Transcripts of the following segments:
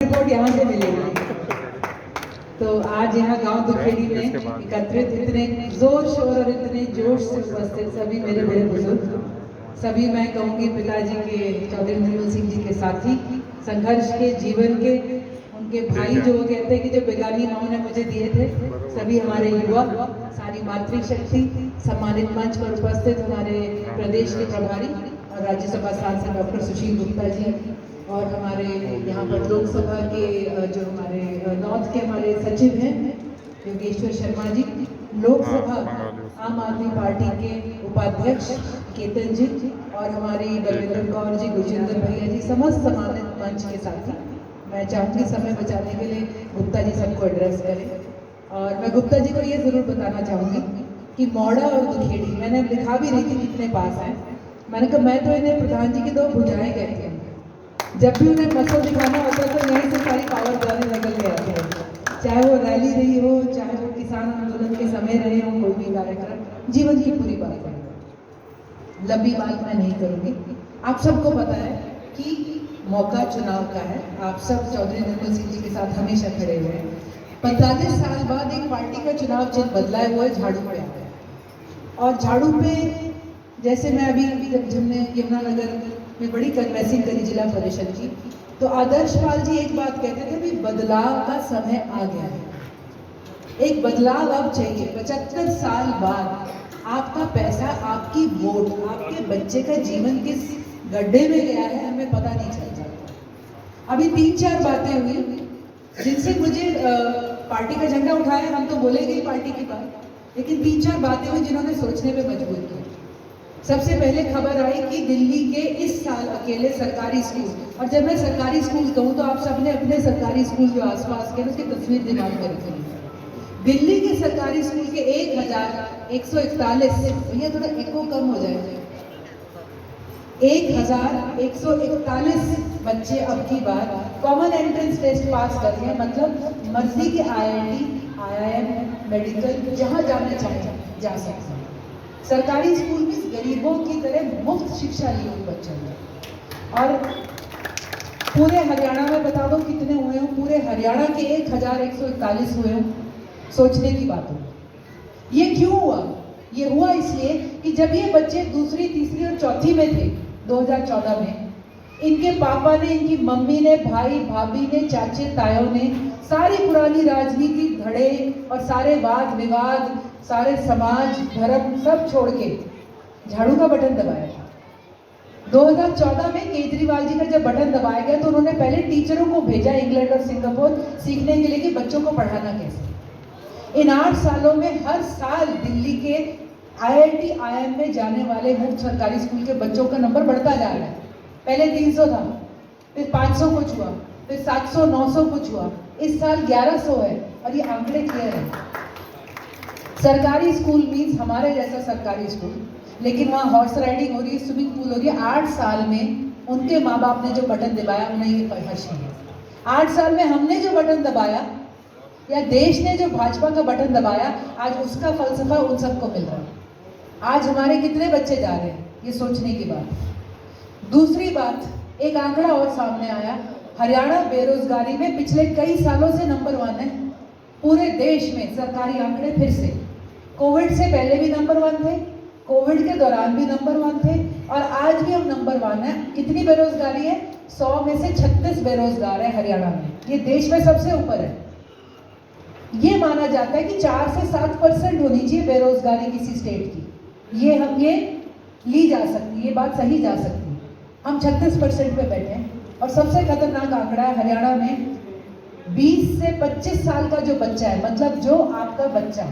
Report यहाँ से मिलेगी। तो आज यहाँ गांव दुखेड़ी में एकत्रित इतने जोर शोर और इतने जोश से उपस्थित सभी मेरे बड़े बुजुर्ग, सभी मैं कहूँगी पिताजी के चौधरी निर्मल सिंह जी के साथी, संघर्ष के, जीवन के, उनके भाई जो कहते हैं कि जो बेगानी माओ ने मुझे दिए थे, सभी हमारे युवा, सारी मातृशक्ति, सम्मानित मंच पर उपस्थित हमारे प्रदेश के प्रभारी और राज्यसभा सांसद डॉक्टर सुशील गुप्ता जी, और हमारे यहाँ पर लोकसभा के जो हमारे नॉर्थ के हमारे सचिव हैं योगेश्वर शर्मा जी, लोकसभा आम आदमी पार्टी के उपाध्यक्ष केतन जी, और हमारी बलविंदर कौर जी, गुरजिंदर भैया जी, समस्त सम्मानित मंच के साथी। मैं चाहूँगी समय बचाने के लिए गुप्ता जी सबको एड्रेस करें। और मैं गुप्ता जी को ये ज़रूर बताना चाहूँगी कि मौड़ा और दुखेड़ी, मैंने लिखा भी नहीं थी कितने पास हैं, मैंने कहा मैं तो इन्हें प्रधान जी की दो भुजाएं कहती हूँ, जब भी उन्हें मसल दिखाना होता है तो यहीं से सारी पावर जाने निकल के आते हैं, चाहे वो रैली रही हो, चाहे वो किसान आंदोलन के समय रहे हो, कोई भी कार्यक्रम, जीवन की पूरी बात है। लंबी बात मैं नहीं करूँगी। आप सबको पता है कि मौका चुनाव का है, आप सब चौधरी निर्मल सिंह जी के साथ हमेशा खड़े हुए हैं। 45 साल बाद एक पार्टी का चुनाव चिन्ह बदला हुआ है, झाड़ू पे आ गया। और झाड़ू पे जैसे मैं अभी जब हमने यमुनानगर में बड़ी कन्वेंसिंग करी जिला परिषद की, तो आदर्श पाल जी एक बात कहते थे कि बदलाव का समय आ गया है, एक बदलाव अब चाहिए। 75 साल बाद आपका पैसा, आपकी वोट, आपके बच्चे का जीवन किस गड्ढे में गया है हमें पता नहीं चलता। अभी 3-4 बातें हुई जिनसे मुझे पार्टी का झंडा उठाया, हम तो बोलेंगे पार्टी की बात, लेकिन 3-4 बातें हुई जिन्होंने सोचने पे मजबूर किया। सबसे पहले खबर आई कि दिल्ली के इस साल अकेले सरकारी स्कूल, और जब मैं सरकारी स्कूल कहूँ तो आप सबने अपने सरकारी स्कूल जो आसपास के उसकी तस्वीर दिमाग में रखी। दिल्ली के सरकारी स्कूल के 1141, भैया थोड़ा एको कम हो जाए, 1141 बच्चे अब की बार कॉमन एंट्रेंस टेस्ट पास कर रहे हैं, मतलब मर्जी के IIT, IIM, मेडिकल जहाँ जाना चाहें जा सकते हैं। सरकारी स्कूल में गरीबों की तरह मुफ्त शिक्षा ली हुई बच्चों ने। और पूरे हरियाणा में बता दो कितने हुए हों, पूरे हरियाणा के 1141 हुए हों, सोचने की बात हो। ये क्यों हुआ? ये हुआ इसलिए कि जब ये बच्चे दूसरी, तीसरी और चौथी में थे 2014 में, इनके पापा ने, इनकी मम्मी ने, भाई भाभी ने, चाचे तायों ने सारी पुरानी राजनीति धड़े और सारे वाद विवाद, सारे समाज धर्म सब छोड़ के झाड़ू का बटन दबाया था। 2014 में केजरीवाल जी का जब बटन दबाया गया तो उन्होंने पहले टीचरों को भेजा इंग्लैंड और सिंगापुर सीखने के लिए कि बच्चों को पढ़ाना कैसे। इन 8 सालों में हर साल दिल्ली के IIT, IIM में जाने वाले मुफ्त सरकारी स्कूल के बच्चों का नंबर बढ़ता जा रहा है। पहले 300 था, फिर 500 कुछ हुआ, फिर 700, 900 कुछ हुआ, इस साल 1100 है, और ये आंकड़े क्लियर है। सरकारी स्कूल मीन्स हमारे जैसा सरकारी स्कूल, लेकिन वहाँ हॉर्स राइडिंग हो रही है, स्विमिंग पूल हो रही है। 8 साल में उनके माँ बाप ने जो बटन दबाया उन्हें ये हर्ष नहीं है। 8 साल में हमने जो बटन दबाया या देश ने जो भाजपा का बटन दबाया, आज उसका फलसफा उन सबको मिल रहा है। आज हमारे कितने बच्चे जा रहे हैं, ये सोचने की बात। दूसरी बात, एक आंकड़ा और सामने आया, हरियाणा बेरोजगारी में पिछले कई सालों से नंबर 1 है पूरे देश में। सरकारी आंकड़े फिर से, कोविड से पहले भी नंबर 1 थे, कोविड के दौरान भी नंबर 1 थे, और आज भी हम नंबर 1 है। कितनी बेरोजगारी है? 100 में से 36 बेरोजगार है हरियाणा में, ये देश में सबसे ऊपर है। ये माना जाता है कि 4 से 7% होनी चाहिए बेरोजगारी किसी स्टेट की, ये ली जा सकती है, ये बात सही जा सकती है। हम 36% पे बैठे हैं। और सबसे खतरनाक आंकड़ा है हरियाणा में 20 से 25 साल का जो बच्चा है, मतलब जो आपका बच्चा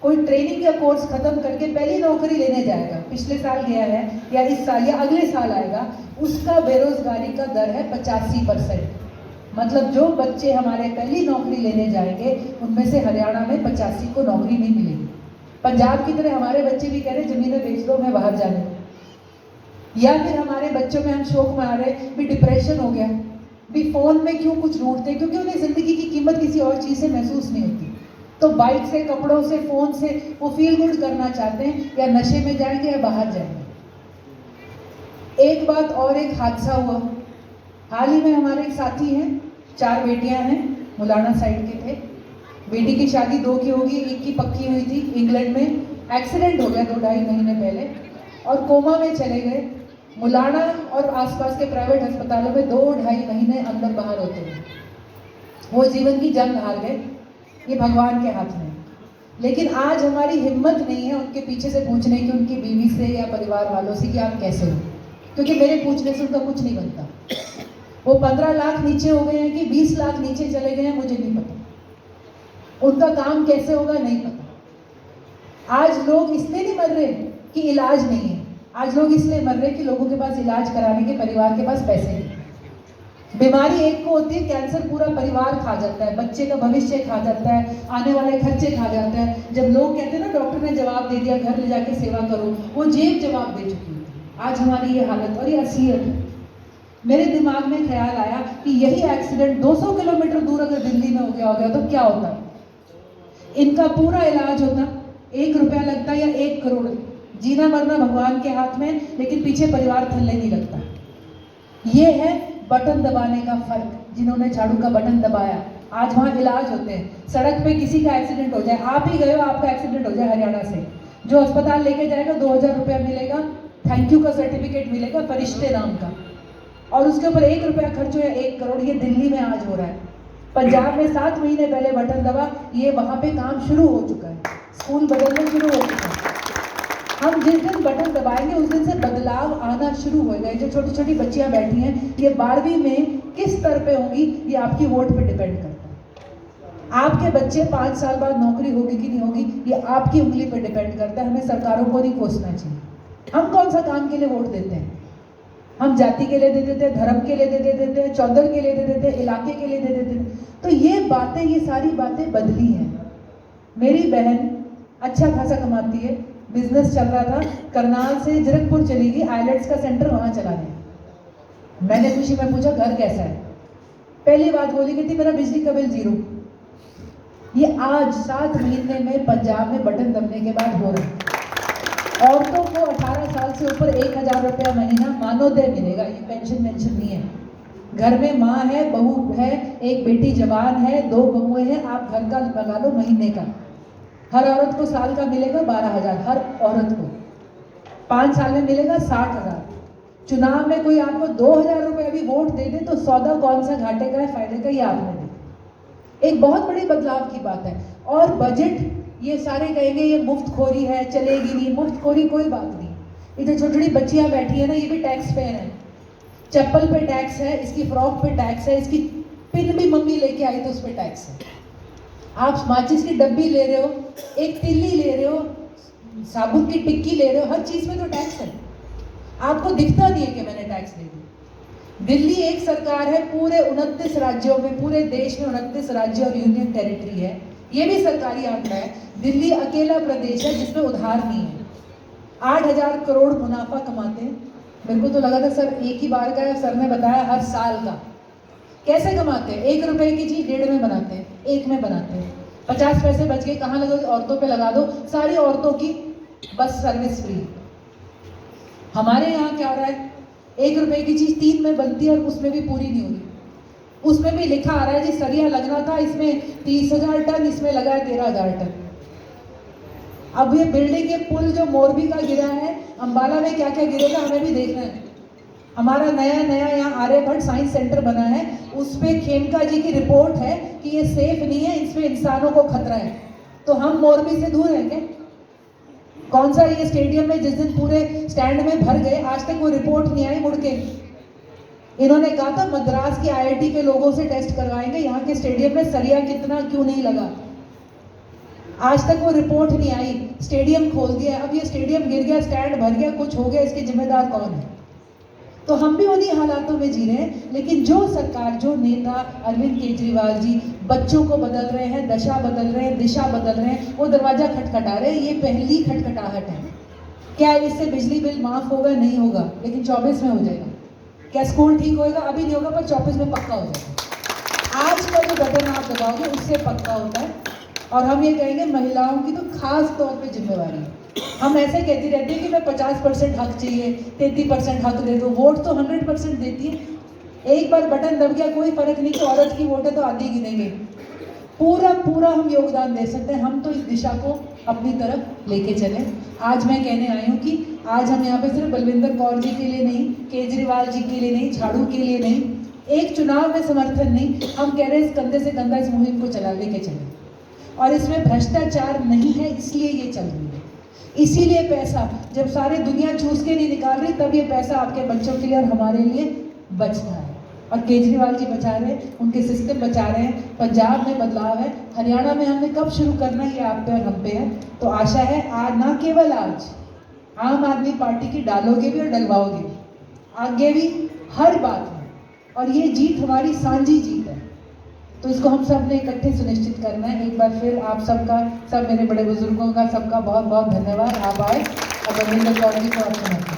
कोई ट्रेनिंग या कोर्स खत्म करके पहली नौकरी लेने जाएगा, पिछले साल गया है या इस साल या अगले साल आएगा, उसका बेरोजगारी का दर है 85%। मतलब जो बच्चे हमारे पहली नौकरी लेने जाएंगे उनमें से हरियाणा में 85 को नौकरी नहीं मिलेगी। पंजाब की तरह हमारे बच्चे भी कह रहे जमीनें बेच दो, मैं बाहर जाने दूँ। या फिर हमारे बच्चों में हम शौक में आ रहे भी डिप्रेशन हो गया, भी फ़ोन में क्यों कुछ ढूंढते, क्योंकि उन्हें ज़िंदगी की कीमत किसी और चीज़ से महसूस नहीं होती। तो बाइक से, कपड़ों से, फ़ोन से वो फील गुड करना चाहते हैं, या नशे में जाएंगे या बाहर जाएंगे। एक बात और, एक हादसा हुआ हाल ही में, हमारे एक साथी हैं 4 बेटियां हैं, मुलाना साइड के थे। बेटी की शादी 2 की होगी, 1 की पक्की हुई थी। इंग्लैंड में एक्सीडेंट हो गया 2-2.5 महीने पहले और कोमा में चले गए। मुलाना और आसपास के प्राइवेट अस्पतालों में 2-2.5 महीने अंदर बाहर होते हैं। वो जीवन की जंग हार गए, ये भगवान के हाथ में। लेकिन आज हमारी हिम्मत नहीं है उनके पीछे से पूछने की, उनकी बीवी से या परिवार वालों से कि आप कैसे हो, क्योंकि मेरे पूछने से उनका कुछ नहीं बनता। वो 15 लाख नीचे हो गए हैं कि 20 लाख नीचे चले गए हैं, मुझे नहीं पता। उनका काम कैसे होगा नहीं पता। आज लोग इसलिए नहीं मर रहे कि इलाज नहीं है, आज लोग इसलिए मर रहे कि लोगों के पास इलाज कराने के परिवार के पास पैसे नहीं। बीमारी एक को होती है, कैंसर पूरा परिवार खा जाता है, बच्चे का भविष्य खा जाता है, आने वाले खर्चे खा जाता है। जब लोग कहते हैं ना डॉक्टर ने जवाब दे दिया, घर ले जाके सेवा करो, वो जेब जवाब दे चुकी है। आज हमारी ये हालत और ये असलियत है। मेरे दिमाग में ख्याल आया कि यही एक्सीडेंट 200 किलोमीटर दूर अगर दिल्ली में हो गया तो क्या होता। इनका पूरा इलाज होता, 1 रुपया लगता या 1 करोड़। जीना मरना भगवान के हाथ में, लेकिन पीछे परिवार थल्ले नहीं लगता। ये है बटन दबाने का फर्क। जिन्होंने झाड़ू का बटन दबाया, आज वहाँ इलाज होते हैं। सड़क पे किसी का एक्सीडेंट हो जाए, आप ही गए हो, आपका एक्सीडेंट हो जाए हरियाणा से, जो अस्पताल लेके जाएगा 2000 रुपया मिलेगा, थैंक यू का सर्टिफिकेट मिलेगा फरिश्ते नाम का, और उसके ऊपर 1 रुपया खर्च हो या 1 करोड़। ये दिल्ली में आज हो रहा है। पंजाब में 7 महीने पहले बटन दबा, ये वहाँ पे काम शुरू हो चुका है, स्कूल बदलने शुरू हो चुका है। हम जिस दिन बटन दबाएंगे उस दिन से बदलाव आना शुरू हो गए। जो छोटी छोटी बच्चियां बैठी हैं, ये 12वीं में किस स्तर पे होंगी, ये आपकी वोट पे डिपेंड करता है। आपके बच्चे 5 साल बाद नौकरी होगी कि नहीं होगी, ये आपकी उंगली पे डिपेंड करता है। हमें सरकारों को नहीं कोसना चाहिए। हम कौन सा काम के लिए वोट देते हैं? हम जाति के लिए दे देते हैं, धर्म के लिए दे देते हैं, चौधर के लिए दे देते हैं, इलाके के लिए दे देते हैं। तो ये बातें, ये सारी बातें बदली हैं। मेरी बहन अच्छा खासा कमाती है, बिजनेस चल रहा था, करनाल से जीरकपुर चली गई, आइलेट्स का सेंटर वहां चला गया। मैंने खुशी में पूछा घर कैसा है, पहली बात बोली कि थी मेरा बिजली का बिल 0। ये आज 7 महीने में पंजाब में बटन दबने के बाद हो रहा है। औरतों को 18 साल से ऊपर 1000 रुपया महीना मानोदय मिलेगा, ये पेंशन नहीं है। घर में माँ है, बहू है, एक बेटी जवान है, 2 बहुएं हैं, आप घर का लगा लो महीने का। हर औरत को साल का मिलेगा 12,000, हर औरत को 5 साल में मिलेगा 60,000। चुनाव में कोई आपको 2,000 रुपये भी वोट दे दे तो सौदा कौन सा घाटे का है, फायदे का, ये आपने दे। एक बहुत बड़ी बदलाव की बात है। और बजट, ये सारे कहेंगे ये मुफ्तखोरी है, चलेगी नहीं। मुफ्तखोरी कोई बात नहीं। ये जो छोटी छोटी बच्चियां बैठी है ना, ये भी टैक्स पेयर है। चप्पल पे टैक्स है, इसकी फ्रॉक पे टैक्स है, इसकी पिन भी मम्मी लेके आई तो उस पर टैक्स है। आप माचिस की डब्बी ले रहे हो, एक तिल्ली ले रहे हो, साबुन की टिक्की ले रहे हो, हर चीज में तो टैक्स है। आपको दिखता नहीं है कि मैंने टैक्स दे दी। दिल्ली एक सरकार है, पूरे 29 राज्यों में, पूरे देश में 29 राज्य और यूनियन टेरिटरी है, ये भी सरकारी आंकड़ा है। दिल्ली अकेला प्रदेश है जिसमें उधार नहीं है। 8,000 करोड़ मुनाफा कमाते हैं। मेरे को तो लगा था सर एक ही बार का है, सर ने बताया हर साल का। कैसे कमाते हैं? 1 रुपए की चीज 1.5 में बनाते हैं, 1 में बनाते हैं। 50 पैसे बच गए, कहाँ लगो? औरतों पे लगा दो, सारी औरतों की बस सर्विस फ्री। हमारे यहाँ क्या हो रहा है, 1 रुपए की चीज 3 में बनती है और उसमें भी पूरी नहीं होगी। उसमें भी लिखा आ रहा है जी सरिया लगना था, इसमें 30,000 टन, इसमें लगा है 13,000 टन। अब ये बिल्डिंग, ये पुल जो मोरबी का गिरा है, अंबाला में क्या क्या गिरेगा हमें भी देखना है। हमारा नया यहाँ आर्यभट्ट साइंस सेंटर बना है, उस पे खेमका जी की रिपोर्ट है कि ये सेफ नहीं है, इसमें इंसानों को खतरा है। तो हम मोरबी से दूर हैं क्या? कौन सा ये स्टेडियम में जिस दिन पूरे स्टैंड में भर गए, आज तक वो रिपोर्ट नहीं आई मुड़ के। इन्होंने कहा था मद्रास की IIT के लोगों से टेस्ट करवाएंगे यहाँ के स्टेडियम में सरिया कितना क्यों नहीं लगा, आज तक वो रिपोर्ट नहीं आई। स्टेडियम खोल दिया, अब ये स्टेडियम गिर गया, स्टैंड भर गया, कुछ हो गया, इसके जिम्मेदार कौन है? तो हम भी उन्हीं हालातों में जी रहे हैं। लेकिन जो सरकार, जो नेता अरविंद केजरीवाल जी बच्चों को बदल रहे हैं, दशा बदल रहे हैं, दिशा बदल रहे हैं, वो दरवाजा खटखटा रहे हैं। ये पहली खटखटाहट है। क्या इससे बिजली बिल माफ होगा? नहीं होगा, लेकिन 24 में हो जाएगा। क्या स्कूल ठीक होएगा? अभी नहीं होगा, पर 24 में पक्का हो जाएगा। आज का जो बटन आप दबाओगे उससे पक्का होता है। और हम ये कहेंगे महिलाओं की तो खास तौर पे जिम्मेवारी है। हम ऐसे कहती रहती है कि मैं 50% हक चाहिए, 33% हक दे दो। वोट तो 100% देती है। एक बार बटन दब गया कोई फर्क नहीं कि औरत की वोट है तो आधी गिनेंगे। पूरा हम योगदान दे सकते हैं। हम तो इस दिशा को अपनी तरफ लेके चले। आज मैं कहने आई हूँ कि आज हम यहाँ पे सिर्फ बलविंदर कौर जी के लिए नहीं, केजरीवाल जी के लिए नहीं, झाड़ू के लिए नहीं, एक चुनाव में समर्थन नहीं, हम कह रहे हैं इस कंधे से कंधा इस मुहिम को चला लेके चले। और इसमें भ्रष्टाचार नहीं है, इसलिए ये चल रही है। इसीलिए पैसा जब सारे दुनिया चूस के नहीं निकाल रही, तब ये पैसा आपके बच्चों के लिए और हमारे लिए बचता है। और केजरीवाल जी बचा रहे हैं, उनके सिस्टम बचा रहे हैं। पंजाब में बदलाव है, हरियाणा में हमने कब शुरू करना है ये आप पे और हम पे है। तो आशा है आज, ना केवल आज, आम आदमी पार्टी की डालोगे भी और डलवाओगे भी, आगे भी हर बात में। और ये जीत हमारी सांझी जीत है, तो इसको हम सब ने इकट्ठे सुनिश्चित करना है। एक बार फिर आप सबका, सब मेरे बड़े बुजुर्गों का, सबका बहुत बहुत धन्यवाद। आप आए और बलविंदर कौर जी को आप